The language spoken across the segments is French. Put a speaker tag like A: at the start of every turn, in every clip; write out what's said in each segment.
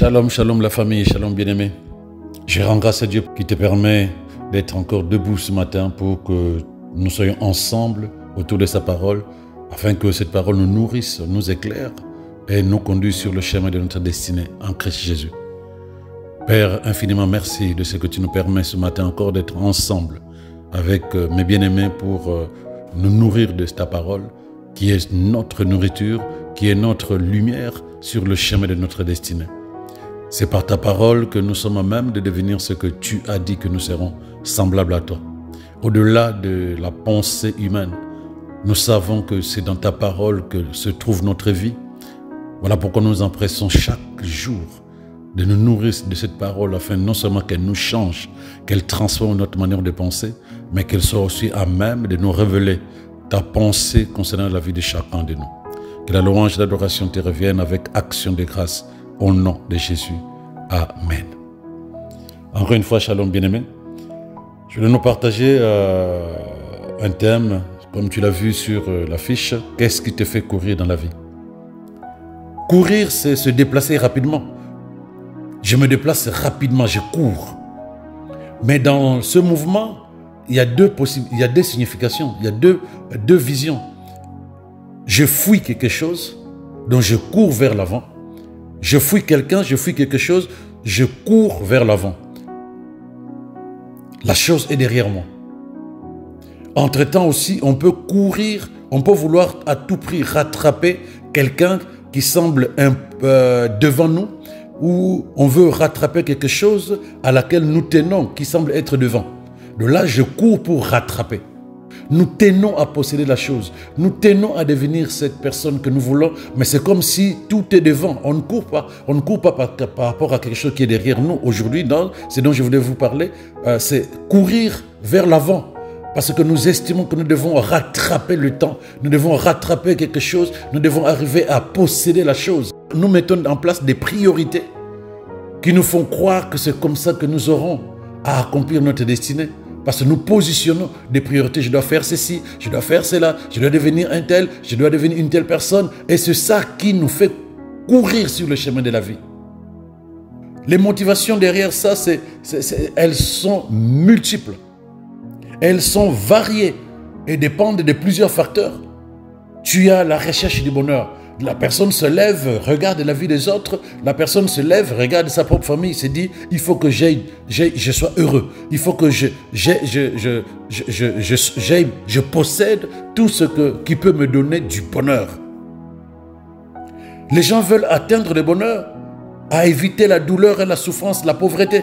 A: Shalom, shalom la famille, shalom bien-aimé. Je rends grâce à Dieu qui te permet d'être encore debout ce matin pour que nous soyons ensemble autour de sa parole, afin que cette parole nous nourrisse, nous éclaire et nous conduise sur le chemin de notre destinée en Christ Jésus. Père, infiniment merci de ce que tu nous permets ce matin encore d'être ensemble avec mes bien-aimés pour nous nourrir de ta parole, qui est notre nourriture, qui est notre lumière sur le chemin de notre destinée. C'est par ta parole que nous sommes à même de devenir ce que tu as dit que nous serons, semblables à toi. Au-delà de la pensée humaine, nous savons que c'est dans ta parole que se trouve notre vie. Voilà pourquoi nous nous empressons chaque jour de nous nourrir de cette parole afin non seulement qu'elle nous change, qu'elle transforme notre manière de penser, mais qu'elle soit aussi à même de nous révéler ta pensée concernant la vie de chacun de nous. Que la louange et l'adoration te reviennent avec action de grâce au nom de Jésus. Amen. Encore une fois, shalom bien-aimé. Je vais nous partager un thème, comme tu l'as vu sur l'affiche. Qu'est-ce qui te fait courir dans la vie? Courir, c'est se déplacer rapidement. Je me déplace rapidement, je cours. Mais dans ce mouvement, il y a deux significations, il y a deux visions. Je fuis quelque chose, donc je cours vers l'avant. Je fuis quelqu'un, je fuis quelque chose, je cours vers l'avant. La chose est derrière moi. Entre-temps aussi, on peut courir, on peut vouloir à tout prix rattraper quelqu'un qui semble devant nous, ou on veut rattraper quelque chose à laquelle nous tenons, qui semble être devant. De là, je cours pour rattraper. Nous tenons à posséder la chose. Nous tenons à devenir cette personne que nous voulons, mais c'est comme si tout est devant. On ne court pas. On ne court pas par rapport à quelque chose qui est derrière nous. Aujourd'hui, c'est dont je voulais vous parler, c'est courir vers l'avant. Parce que nous estimons que nous devons rattraper le temps. Nous devons rattraper quelque chose. Nous devons arriver à posséder la chose. Nous mettons en place des priorités qui nous font croire que c'est comme ça que nous aurons à accomplir notre destinée. Parce que nous positionnons des priorités. Je dois faire ceci, je dois faire cela, je dois devenir un tel, je dois devenir une telle personne. Et c'est ça qui nous fait courir sur le chemin de la vie. Les motivations derrière ça, elles sont multiples. Elles sont variées et dépendent de plusieurs facteurs. Tu as la recherche du bonheur. La personne se lève, regarde la vie des autres. La personne se lève, regarde sa propre famille, se dit, il faut que je sois heureux. Il faut que je possède tout ce qui peut me donner du bonheur. Les gens veulent atteindre le bonheur, à éviter la douleur et la souffrance, la pauvreté.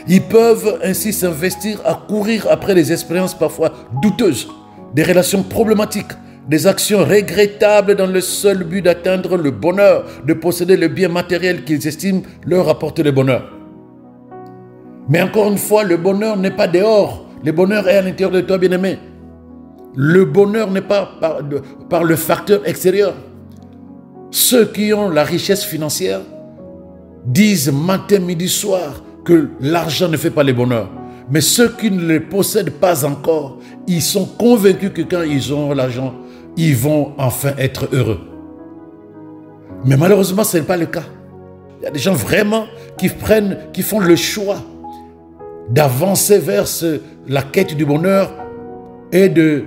A: Ils peuvent ainsi s'investir à courir après des expériences parfois douteuses, des relations problématiques, des actions regrettables dans le seul but d'atteindre le bonheur, de posséder le bien matériel qu'ils estiment leur apporter le bonheur. Mais encore une fois, le bonheur n'est pas dehors. Le bonheur est à l'intérieur de toi, bien-aimé. Le bonheur n'est pas par le facteur extérieur. Ceux qui ont la richesse financière disent matin, midi, soir que l'argent ne fait pas le bonheur. Mais ceux qui ne le possèdent pas encore, ils sont convaincus que quand ils auront l'argent, ils vont enfin être heureux. Mais malheureusement, ce n'est pas le cas. Il y a des gens vraiment qui font le choix d'avancer vers la quête du bonheur et de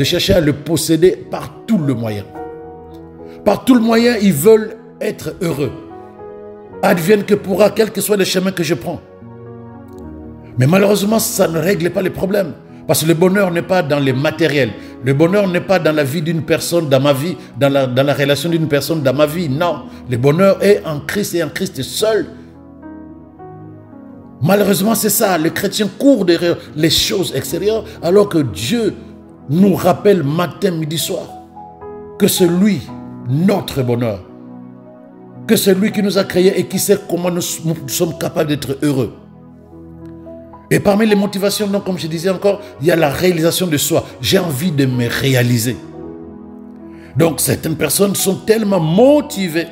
A: chercher à le posséder par tout le moyen. Par tout le moyen, ils veulent être heureux. Advienne que pourra, quel que soit le chemin que je prends. Mais malheureusement, ça ne règle pas les problèmes. Parce que le bonheur n'est pas dans les matériels. Le bonheur n'est pas dans la vie d'une personne, dans ma vie, dans la relation d'une personne, dans ma vie. Non, le bonheur est en Christ et en Christ seul. Malheureusement, c'est ça. Les chrétiens courent derrière les choses extérieures, alors que Dieu nous rappelle matin, midi, soir, que c'est lui, notre bonheur, que c'est lui qui nous a créés et qui sait comment nous sommes capables d'être heureux. Et parmi les motivations, donc, comme je disais encore, il y a la réalisation de soi. J'ai envie de me réaliser. Donc, certaines personnes sont tellement motivées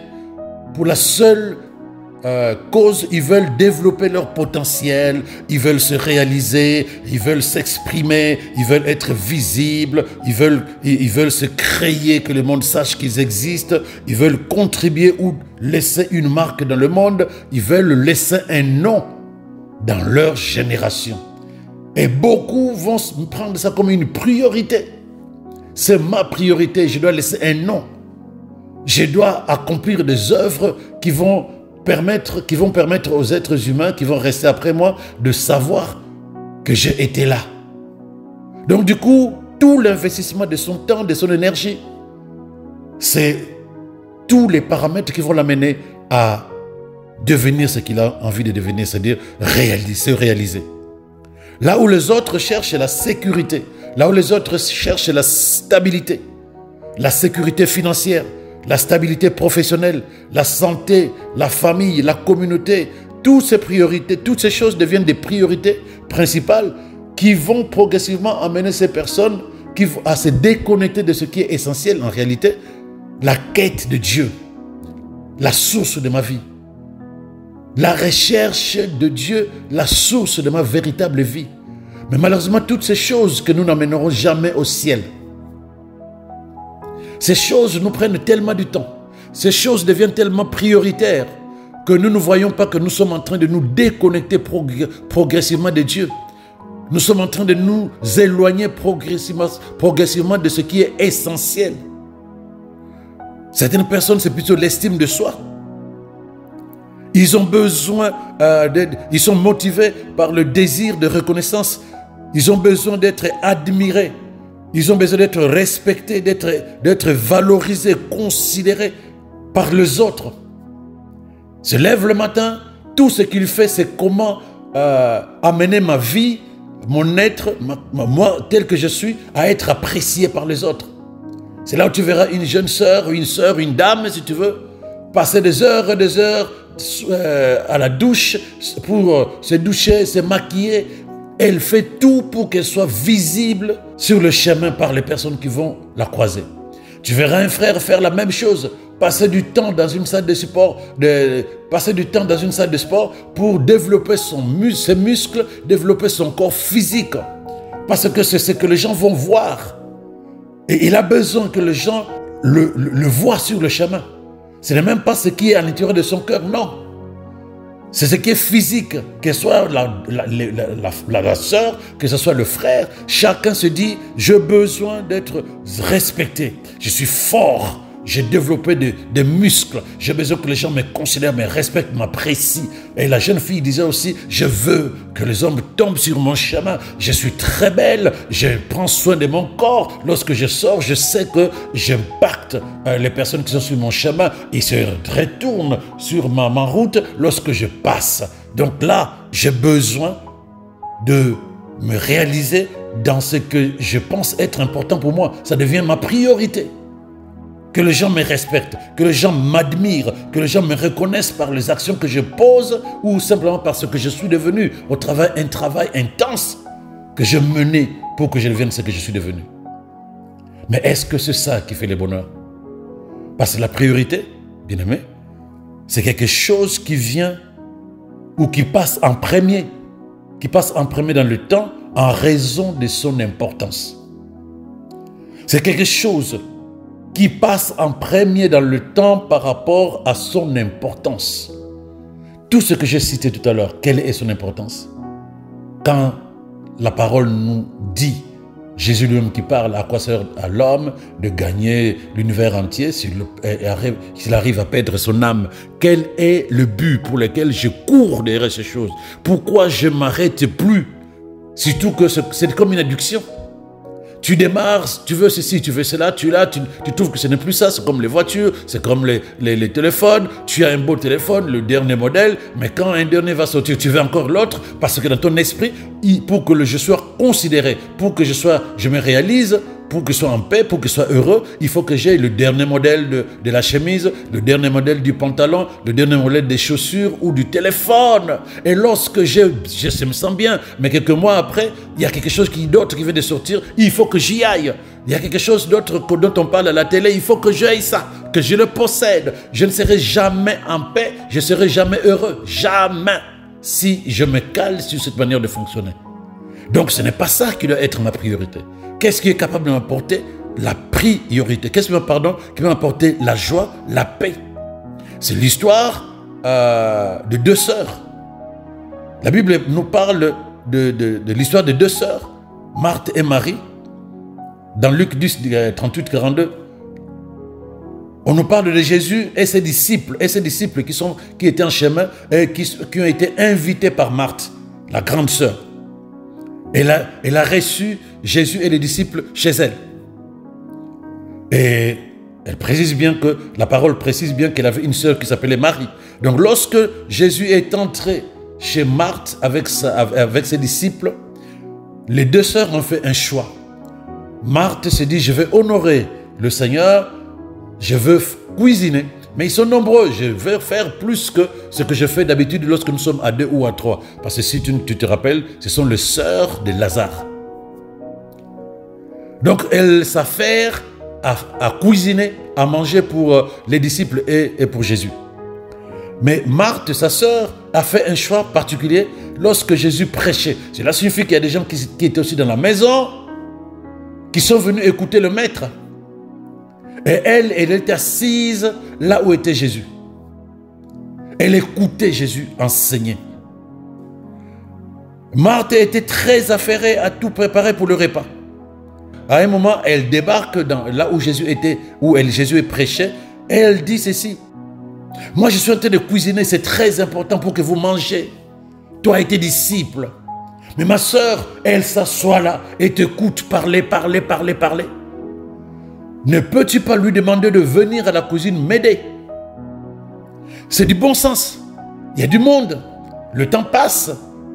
A: pour la seule cause, ils veulent développer leur potentiel, ils veulent se réaliser, ils veulent s'exprimer, ils veulent être visibles, ils veulent se créer, que le monde sache qu'ils existent, ils veulent contribuer ou laisser une marque dans le monde, ils veulent laisser un nom dans leur génération. Et beaucoup vont prendre ça comme une priorité. C'est ma priorité, je dois laisser un nom. Je dois accomplir des œuvres qui vont permettre aux êtres humains qui vont rester après moi de savoir que j'ai été là. Donc du coup, tout l'investissement de son temps, de son énergie, c'est tous les paramètres qui vont l'amener à devenir ce qu'il a envie de devenir, c'est-à-dire se réaliser. Là où les autres cherchent la sécurité, là où les autres cherchent la stabilité, la sécurité financière, la stabilité professionnelle, la santé, la famille, la communauté, toutes ces priorités, toutes ces choses deviennent des priorités principales qui vont progressivement amener ces personnes à se déconnecter de ce qui est essentiel en réalité, la quête de Dieu, la source de ma vie, la recherche de Dieu, la source de ma véritable vie. Mais malheureusement, toutes ces choses que nous n'emmènerons jamais au ciel, ces choses nous prennent tellement du temps. Ces choses deviennent tellement prioritaires que nous ne voyons pas que nous sommes en train de nous déconnecter progressivement de Dieu. Nous sommes en train de nous éloigner progressivement de ce qui est essentiel. Certaines personnes, c'est plutôt l'estime de soi. Ils ont besoin d'aide. Ils sont motivés par le désir de reconnaissance. Ils ont besoin d'être admirés. Ils ont besoin d'être respectés, d'être valorisés, considérés par les autres. Se lève le matin, tout ce qu'il fait, c'est comment amener ma vie, mon être, moi tel que je suis, à être apprécié par les autres. C'est là où tu verras une jeune sœur, une dame, si tu veux, passer des heures et des heures à la douche pour se doucher, se maquiller. Elle fait tout pour qu'elle soit visible sur le chemin par les personnes qui vont la croiser. Tu verras un frère faire la même chose, passer du temps dans une salle de sport, pour développer ses muscles, développer son corps physique. Parce que c'est ce que les gens vont voir. Et il a besoin que les gens le voient sur le chemin. Ce n'est même pas ce qui est à l'intérieur de son cœur, non. C'est ce qui est physique, que ce soit la sœur, que ce soit le frère. Chacun se dit, j'ai besoin d'être respecté. Je suis fort. J'ai développé des muscles. J'ai besoin que les gens me considèrent, me respectent, m'apprécient. Et la jeune fille disait aussi, je veux que les hommes tombent sur mon chemin. Je suis très belle. Je prends soin de mon corps. Lorsque je sors, je sais que j'impacte les personnes qui sont sur mon chemin. Ils se retournent sur ma route lorsque je passe. Donc là, j'ai besoin de me réaliser dans ce que je pense être important pour moi. Ça devient ma priorité. Que les gens me respectent, que les gens m'admirent, que les gens me reconnaissent par les actions que je pose ou simplement par ce que je suis devenu au travers un travail intense que je menais pour que je devienne ce que je suis devenu. Mais est-ce que c'est ça qui fait le bonheur? Parce que la priorité, bien aimé, c'est quelque chose qui vient ou qui passe en premier dans le temps en raison de son importance. C'est quelque chose qui passe en premier dans le temps par rapport à son importance. Tout ce que j'ai cité tout à l'heure, quelle est son importance? Quand la parole nous dit, Jésus lui-même qui parle, à quoi sert à l'homme de gagner l'univers entier s'il arrive à perdre son âme? Quel est le but pour lequel je cours derrière ces choses? Pourquoi je ne m'arrête plus? Surtout que c'est comme une addiction. Tu démarres, tu veux ceci, tu veux cela, tu trouves que ce n'est plus ça, c'est comme les voitures, c'est comme les téléphones, tu as un beau téléphone, le dernier modèle, mais quand un dernier va sortir, tu veux encore l'autre, parce que dans ton esprit, pour que je sois considéré, pour que je me réalise, pour que je sois en paix, pour que je sois heureux, il faut que j'aie le dernier modèle de la chemise, le dernier modèle du pantalon, le dernier modèle des chaussures ou du téléphone. Et lorsque je me sens bien, mais quelques mois après, il y a quelque chose d'autre qui vient de sortir, il faut que j'y aille. Il y a quelque chose d'autre dont on parle à la télé, il faut que j'aille ça. que je le possède, je ne serai jamais en paix, je ne serai jamais heureux. Jamais. Si je me cale sur cette manière de fonctionner. Donc ce n'est pas ça qui doit être ma priorité. Qu'est-ce qui est capable de m'apporter la priorité? Qu'est-ce qui va m'apporter la joie, la paix? C'est l'histoire de deux sœurs. La Bible nous parle de l'histoire de deux sœurs, Marthe et Marie. Dans Luc 10, 38-42, on nous parle de Jésus et ses disciples qui étaient en chemin et qui ont été invités par Marthe, la grande sœur. Elle a reçu Jésus et les disciples chez elle. Et elle précise bien que, la parole précise bien qu'elle avait une sœur qui s'appelait Marie. Donc lorsque Jésus est entré chez Marthe avec ses disciples, les deux sœurs ont fait un choix. Marthe se dit, je vais honorer le Seigneur, je veux cuisiner, mais ils sont nombreux, je vais faire plus que ce que je fais d'habitude lorsque nous sommes à 2 ou à 3. Parce que si tu te rappelles, ce sont les sœurs de Lazare. Donc elles s'affairent à cuisiner, à manger pour les disciples et pour Jésus. Mais Marthe, sa sœur, a fait un choix particulier lorsque Jésus prêchait. Cela signifie qu'il y a des gens qui étaient aussi dans la maison, qui sont venus écouter le maître. Et elle était assise là où était Jésus. Elle écoutait Jésus enseigner. Marthe était très affairée à tout préparer pour le repas. À un moment, elle débarque là où Jésus était, Jésus prêchait, et elle dit ceci. Moi, je suis en train de cuisiner, c'est très important pour que vous mangez. Toi et tes disciples. Mais ma sœur, elle s'assoit là et t'écoute parler. Ne peux-tu pas lui demander de venir à la cuisine m'aider? C'est du bon sens. Il y a du monde. Le temps passe.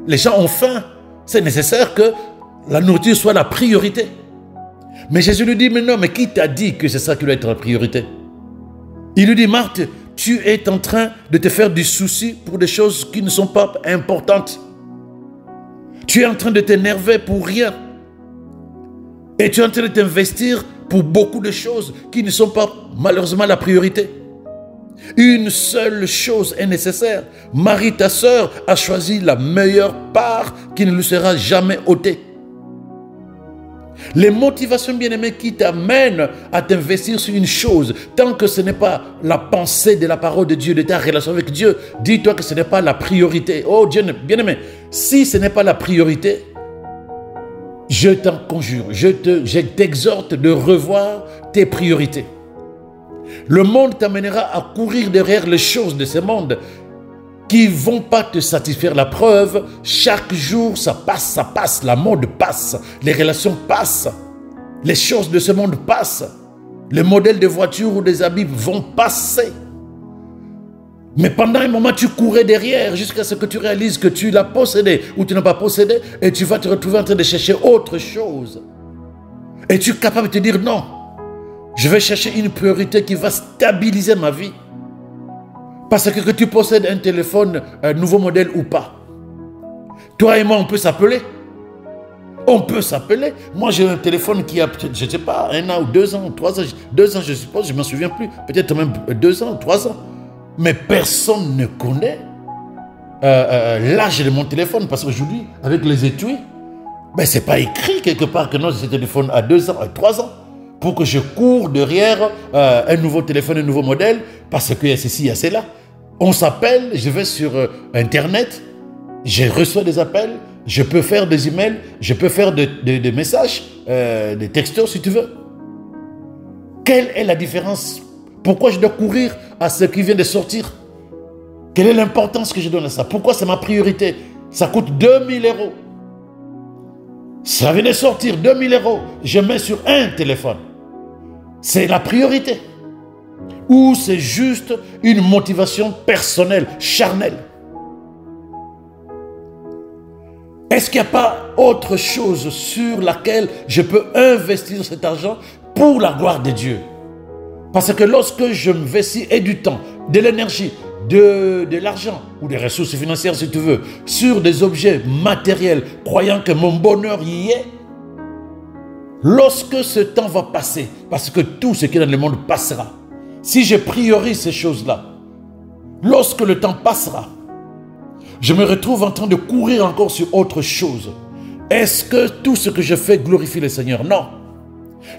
A: Les gens ont faim. C'est nécessaire que la nourriture soit la priorité. Mais Jésus lui dit, mais non, mais qui t'a dit que c'est ça qui doit être la priorité? Il lui dit, Marthe, tu es en train de te faire du souci pour des choses qui ne sont pas importantes. Tu es en train de t'énerver pour rien. Et tu es en train de t'investir pour beaucoup de choses qui ne sont pas malheureusement la priorité. Une seule chose est nécessaire. Marie, ta sœur, a choisi la meilleure part qui ne lui sera jamais ôtée. Les motivations bien-aimées qui t'amènent à t'investir sur une chose, tant que ce n'est pas la pensée de la parole de Dieu, de ta relation avec Dieu, dis-toi que ce n'est pas la priorité. Oh Dieu, bien-aimé, si ce n'est pas la priorité, je t'en conjure, je t'exhorte de revoir tes priorités. Le monde t'amènera à courir derrière les choses de ce monde qui ne vont pas te satisfaire. La preuve, chaque jour, ça passe, la mode passe, les relations passent, les choses de ce monde passent, les modèles de voitures ou des habits vont passer. Mais pendant un moment, tu courais derrière jusqu'à ce que tu réalises que tu l'as possédé ou tu n'as pas possédé et tu vas te retrouver en train de chercher autre chose. Et tu es capable de te dire non, je vais chercher une priorité qui va stabiliser ma vie. Parce que tu possèdes un téléphone, un nouveau modèle ou pas. Toi et moi, on peut s'appeler. On peut s'appeler. Moi, j'ai un téléphone qui a peut-être, je ne sais pas, 1 an ou 2 ans, 3 ans. 2 ans, je suppose, je ne m'en souviens plus. Peut-être même 2 ans, 3 ans. Mais personne ne connaît l'âge de mon téléphone. Parce qu'aujourd'hui, avec les étuis, ben, ce n'est pas écrit quelque part que non, ce téléphone a 2 ans, 3 ans. Pour que je cours derrière un nouveau téléphone, un nouveau modèle, parce qu'il y a ceci, il y a cela. On s'appelle, je vais sur Internet, je reçois des appels, je peux faire des emails, je peux faire des messages, des textos si tu veux. Quelle est la différence? Pourquoi je dois courir à ce qui vient de sortir? Quelle est l'importance que je donne à ça? Pourquoi c'est ma priorité? Ça coûte 2000 €. Ça vient de sortir, 2000 €. Je mets sur un téléphone. C'est la priorité. Ou c'est juste une motivation personnelle, charnelle? Est-ce qu'il n'y a pas autre chose sur laquelle je peux investir cet argent pour la gloire de Dieu? Parce que lorsque je m'investis et du temps, de l'énergie, de l'argent ou des ressources financières si tu veux, sur des objets matériels, croyant que mon bonheur y est, lorsque ce temps va passer, parce que tout ce qui est dans le monde passera, si je priorise ces choses-là, lorsque le temps passera, je me retrouve en train de courir encore sur autre chose. Est-ce que tout ce que je fais glorifie le Seigneur? Non.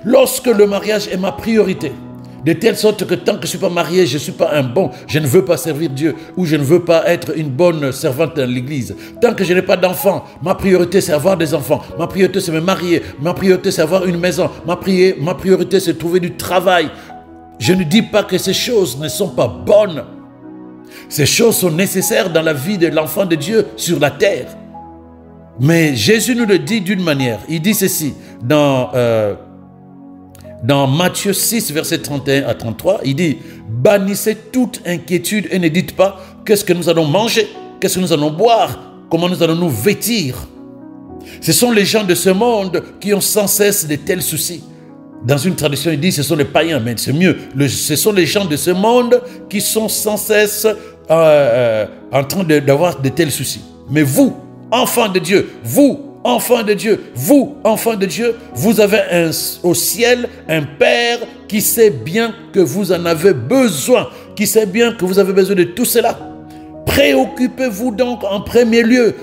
A: Lorsque le mariage est ma priorité, de telle sorte que tant que je ne suis pas marié, je ne suis pas un bon, je ne veux pas servir Dieu, ou je ne veux pas être une bonne servante dans l'église. Tant que je n'ai pas d'enfants, ma priorité c'est avoir des enfants, ma priorité c'est me marier, ma priorité c'est avoir une maison, ma priorité c'est trouver du travail. Je ne dis pas que ces choses ne sont pas bonnes. Ces choses sont nécessaires dans la vie de l'enfant de Dieu sur la terre. Mais Jésus nous le dit d'une manière. Il dit ceci dans Matthieu 6, verset 31 à 33. Il dit, bannissez toute inquiétude et ne dites pas qu'est-ce que nous allons manger, qu'est-ce que nous allons boire, comment nous allons nous vêtir. Ce sont les gens de ce monde qui ont sans cesse de tels soucis. Dans une tradition, il dit ce sont les païens, mais c'est mieux. Ce sont les gens de ce monde qui sont sans cesse en train d'avoir de tels soucis. Mais vous, enfants de Dieu, vous, enfants de Dieu, vous, enfants de Dieu, vous avez au ciel un Père qui sait bien que vous en avez besoin, qui sait bien que vous avez besoin de tout cela. Préoccupez-vous donc en premier lieu,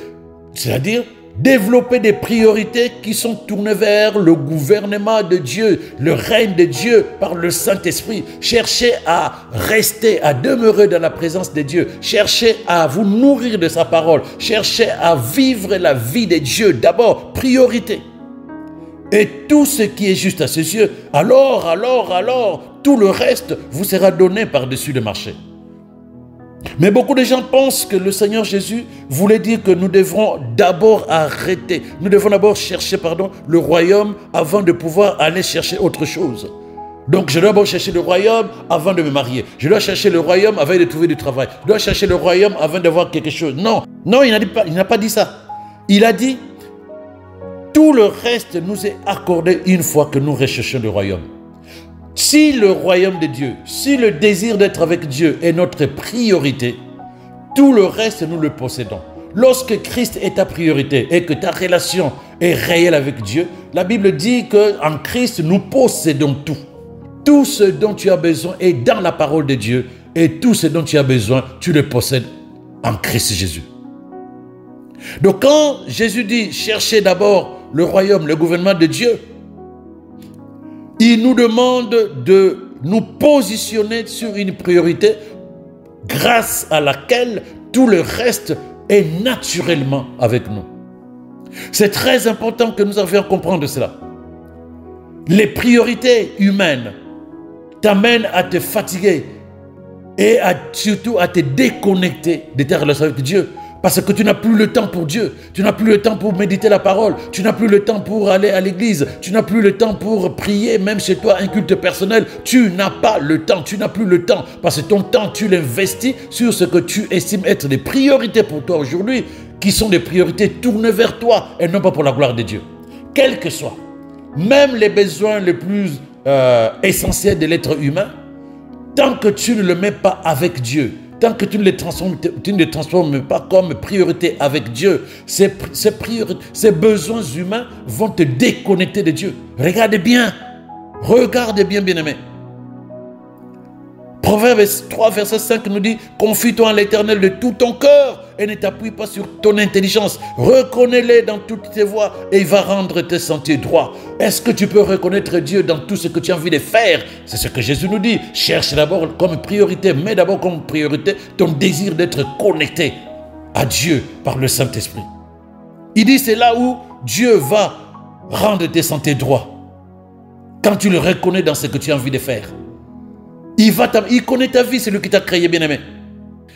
A: c'est-à-dire développer des priorités qui sont tournées vers le gouvernement de Dieu, le règne de Dieu par le Saint-Esprit. Cherchez à rester, à demeurer dans la présence de Dieu. Cherchez à vous nourrir de sa parole. Cherchez à vivre la vie de Dieu. D'abord, priorité. Et tout ce qui est juste à ses yeux, alors, tout le reste vous sera donné par-dessus le marché. Mais beaucoup de gens pensent que le Seigneur Jésus voulait dire que nous devrons d'abord arrêter. Nous devons d'abord chercher, le royaume avant de pouvoir aller chercher autre chose. Donc je dois d'abord chercher le royaume avant de me marier. Je dois chercher le royaume avant de trouver du travail. Je dois chercher le royaume avant d'avoir quelque chose. Non, il n'a pas dit ça. Il a dit, tout le reste nous est accordé une fois que nous recherchons le royaume. Si le royaume de Dieu, si le désir d'être avec Dieu est notre priorité, tout le reste nous le possédons. Lorsque Christ est ta priorité et que ta relation est réelle avec Dieu, la Bible dit qu'en Christ nous possédons tout. Tout ce dont tu as besoin est dans la parole de Dieu et tout ce dont tu as besoin, tu le possèdes en Christ Jésus. Donc quand Jésus dit cherchez d'abord le royaume, le gouvernement de Dieu, il nous demande de nous positionner sur une priorité grâce à laquelle tout le reste est naturellement avec nous. C'est très important que nous arrivions à comprendre cela. Les priorités humaines t'amènent à te fatiguer et surtout à te déconnecter de ta relation avec Dieu. Parce que tu n'as plus le temps pour Dieu, tu n'as plus le temps pour méditer la parole, tu n'as plus le temps pour aller à l'église, tu n'as plus le temps pour prier, même chez toi, un culte personnel. Tu n'as pas le temps, tu n'as plus le temps. Parce que ton temps, tu l'investis sur ce que tu estimes être des priorités pour toi aujourd'hui, qui sont des priorités tournées vers toi et non pas pour la gloire de Dieu. Quels que soient, même les besoins les plus essentiels de l'être humain, tant que tu ne le mets pas avec Dieu, tant que tu ne les transformes pas comme priorité avec Dieu, ces besoins humains vont te déconnecter de Dieu. Regardez bien, bien-aimés. Proverbe 3, verset 5 nous dit « Confie-toi en l'Éternel de tout ton cœur et ne t'appuie pas sur ton intelligence. Reconnais-le dans toutes tes voies et il va rendre tes sentiers droits. » Est-ce que tu peux reconnaître Dieu dans tout ce que tu as envie de faire? C'est ce que Jésus nous dit. Cherche d'abord comme priorité, mets d'abord comme priorité ton désir d'être connecté à Dieu par le Saint-Esprit. Il dit c'est là où Dieu va rendre tes sentiers droits. Quand tu le reconnais dans ce que tu as envie de faire. Il connaît ta vie, c'est lui qui t'a créé, bien-aimé.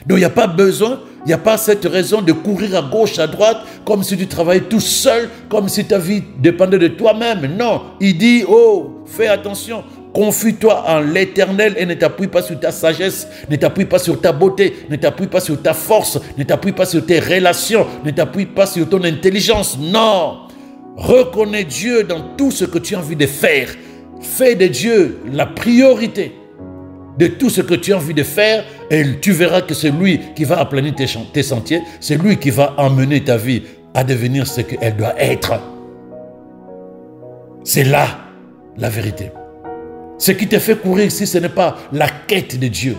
A: Donc il n'y a pas besoin, il n'y a pas cette raison de courir à gauche, à droite, comme si tu travaillais tout seul, comme si ta vie dépendait de toi-même. Non, il dit, oh, fais attention, confie-toi en l'Éternel et ne t'appuie pas sur ta sagesse, ne t'appuie pas sur ta beauté, ne t'appuie pas sur ta force, ne t'appuie pas sur tes relations, ne t'appuie pas sur ton intelligence. Non, reconnais Dieu dans tout ce que tu as envie de faire. Fais de Dieu la priorité de tout ce que tu as envie de faire et tu verras que c'est lui qui va aplanir tes sentiers, c'est lui qui va emmener ta vie à devenir ce qu'elle doit être. C'est là la vérité. Ce qui te fait courir si ce n'est pas la quête de Dieu.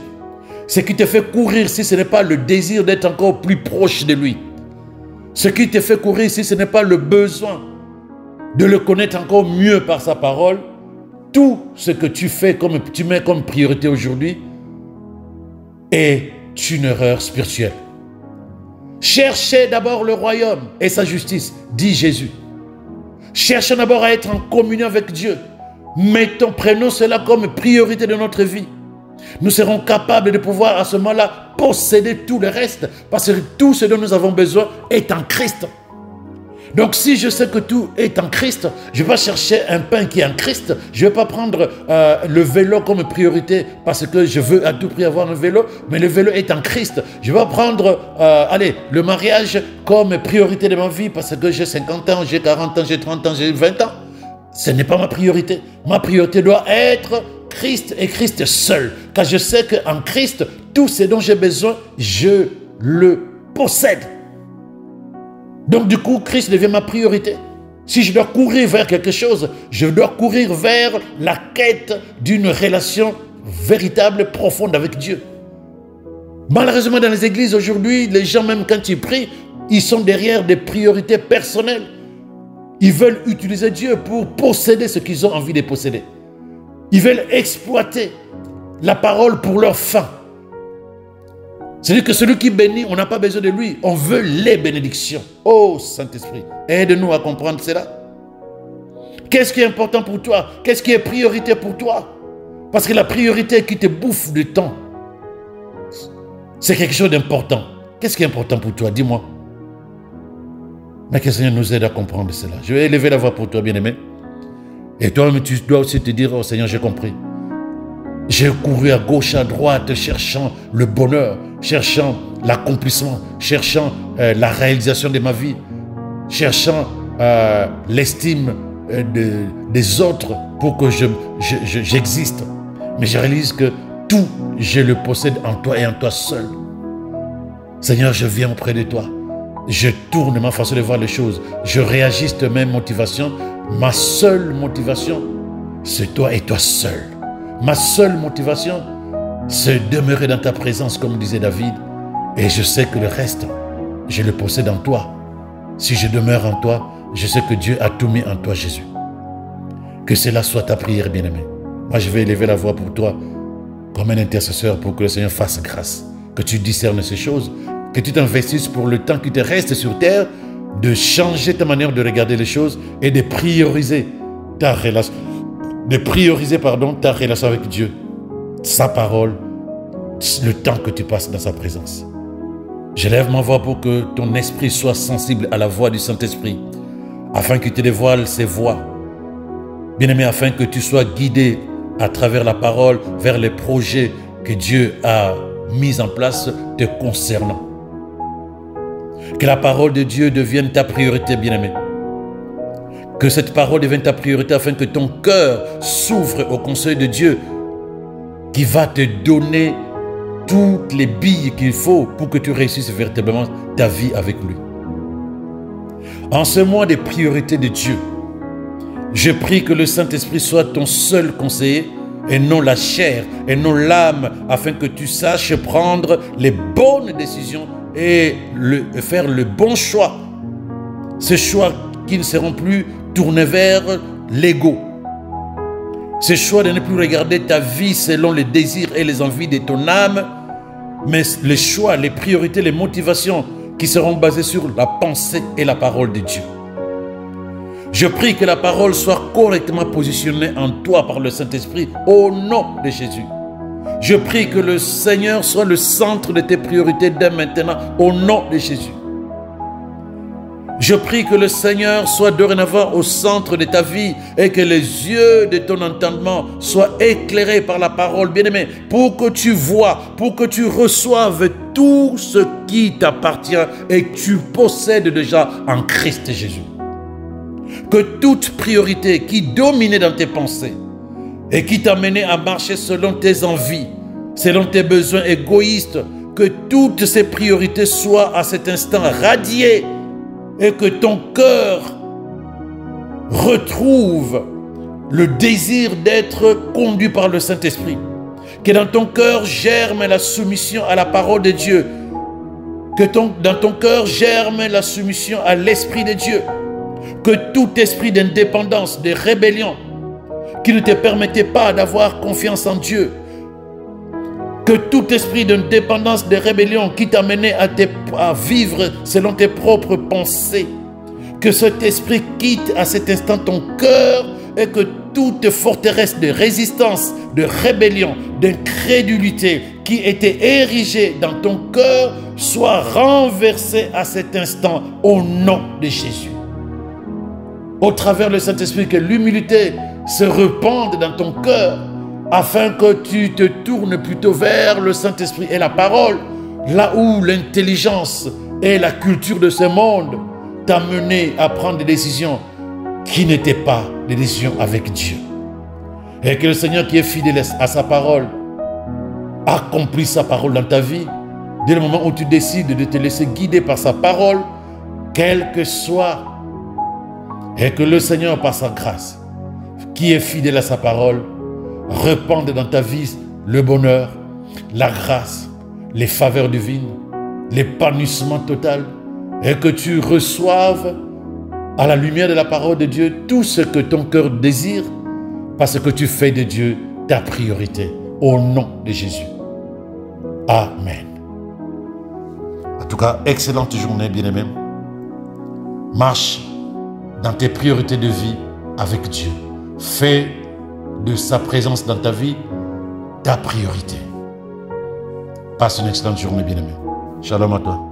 A: Ce qui te fait courir si ce n'est pas le désir d'être encore plus proche de lui. Ce qui te fait courir si ce n'est pas le besoin de le connaître encore mieux par sa parole. Tout ce que tu fais, comme tu mets comme priorité aujourd'hui, est une erreur spirituelle. Cherchez d'abord le royaume et sa justice, dit Jésus. Cherchons d'abord à être en communion avec Dieu. Prenons cela comme priorité de notre vie. Nous serons capables de pouvoir à ce moment-là posséder tout le reste, parce que tout ce dont nous avons besoin est en Christ. Donc si je sais que tout est en Christ, je ne vais pas chercher un pain qui est en Christ. Je ne vais pas prendre le vélo comme priorité parce que je veux à tout prix avoir un vélo, mais le vélo est en Christ. Je ne vais pas prendre le mariage comme priorité de ma vie parce que j'ai 50 ans, j'ai 40 ans, j'ai 30 ans, j'ai 20 ans. Ce n'est pas ma priorité. Ma priorité doit être Christ et Christ seul. Car je sais qu'en Christ, tout ce dont j'ai besoin, je le possède. Donc du coup, Christ devient ma priorité. Si je dois courir vers quelque chose, je dois courir vers la quête d'une relation véritable, profonde avec Dieu. Malheureusement, dans les églises aujourd'hui, les gens, même quand ils prient, ils sont derrière des priorités personnelles. Ils veulent utiliser Dieu pour posséder ce qu'ils ont envie de posséder. Ils veulent exploiter la parole pour leur fin. C'est-à-dire que celui qui bénit, on n'a pas besoin de lui. On veut les bénédictions. Oh Saint-Esprit, aide-nous à comprendre cela. Qu'est-ce qui est important pour toi? Qu'est-ce qui est priorité pour toi? Parce que la priorité qui te bouffe du temps, c'est quelque chose d'important. Qu'est-ce qui est important pour toi? Dis-moi. Mais que le Seigneur nous aide à comprendre cela. Je vais élever la voix pour toi, bien-aimé. Et toi, tu dois aussi te dire, oh Seigneur, j'ai compris. J'ai couru à gauche, à droite, cherchant le bonheur, cherchant l'accomplissement, cherchant la réalisation de ma vie, cherchant l'estime des autres pour que j'existe. Mais je réalise que tout, je le possède en toi et en toi seul. Seigneur, je viens auprès de toi. Je tourne ma façon de voir les choses. Je réajuste mes motivations. Ma seule motivation, c'est toi et toi seul. Ma seule motivation, c'est demeurer dans ta présence, comme disait David. Et je sais que le reste, je le possède en toi. Si je demeure en toi, je sais que Dieu a tout mis en toi, Jésus. Que cela soit ta prière, bien-aimé. Moi, je vais élever la voix pour toi, comme un intercesseur, pour que le Seigneur fasse grâce. Que tu discernes ces choses, que tu t'investisses pour le temps qui te reste sur terre, de changer ta manière de regarder les choses et de prioriser ta relation. Ta relation avec Dieu, sa parole, le temps que tu passes dans sa présence. J'élève ma voix pour que ton esprit soit sensible à la voix du Saint-Esprit, afin qu'il te dévoile ses voies. Bien-aimé, afin que tu sois guidé à travers la parole vers les projets que Dieu a mis en place te concernant. Que la parole de Dieu devienne ta priorité, bien-aimé. Que cette parole devienne ta priorité afin que ton cœur s'ouvre au conseil de Dieu qui va te donner toutes les billes qu'il faut pour que tu réussisses véritablement ta vie avec lui. En ce mois des priorités de Dieu, je prie que le Saint-Esprit soit ton seul conseiller et non la chair et non l'âme, afin que tu saches prendre les bonnes décisions et faire le bon choix. Ces choix qui ne seront plus tournés vers l'ego. Ces choix de ne plus regarder ta vie selon les désirs et les envies de ton âme, mais les choix, les priorités, les motivations qui seront basées sur la pensée et la parole de Dieu. Je prie que la parole soit correctement positionnée en toi par le Saint-Esprit au nom de Jésus. Je prie que le Seigneur soit le centre de tes priorités dès maintenant au nom de Jésus. Je prie que le Seigneur soit dorénavant au centre de ta vie et que les yeux de ton entendement soient éclairés par la parole, bien-aimé, pour que tu vois, pour que tu reçoives tout ce qui t'appartient et que tu possèdes déjà en Christ Jésus. Que toute priorité qui dominait dans tes pensées et qui t'amenait à marcher selon tes envies, selon tes besoins égoïstes, que toutes ces priorités soient à cet instant radiées et que ton cœur retrouve le désir d'être conduit par le Saint-Esprit. Que dans ton cœur germe la soumission à la parole de Dieu. Que dans ton cœur germe la soumission à l'Esprit de Dieu. Que tout esprit d'indépendance, de rébellion, qui ne te permettait pas d'avoir confiance en Dieu, que tout esprit d'indépendance, de rébellion qui t'amenait à vivre selon tes propres pensées, que cet esprit quitte à cet instant ton cœur et que toute forteresse de résistance, de rébellion, d'incrédulité qui était érigée dans ton cœur soit renversée à cet instant au nom de Jésus. Au travers du Saint-Esprit, que l'humilité se répande dans ton cœur afin que tu te tournes plutôt vers le Saint-Esprit et la parole, là où l'intelligence et la culture de ce monde t'a mené à prendre des décisions qui n'étaient pas des décisions avec Dieu. Et que le Seigneur qui est fidèle à sa parole accomplisse sa parole dans ta vie dès le moment où tu décides de te laisser guider par sa parole, quel que soit. Et que le Seigneur, par sa grâce, qui est fidèle à sa parole, répande dans ta vie le bonheur, la grâce, les faveurs divines, l'épanouissement total, et que tu reçoives à la lumière de la parole de Dieu tout ce que ton cœur désire, parce que tu fais de Dieu ta priorité, au nom de Jésus. Amen. En tout cas, excellente journée, bien-aimés. Marche dans tes priorités de vie avec Dieu. Fais de sa présence dans ta vie ta priorité. Passe une excellente journée, bien-aimé. Shalom à toi.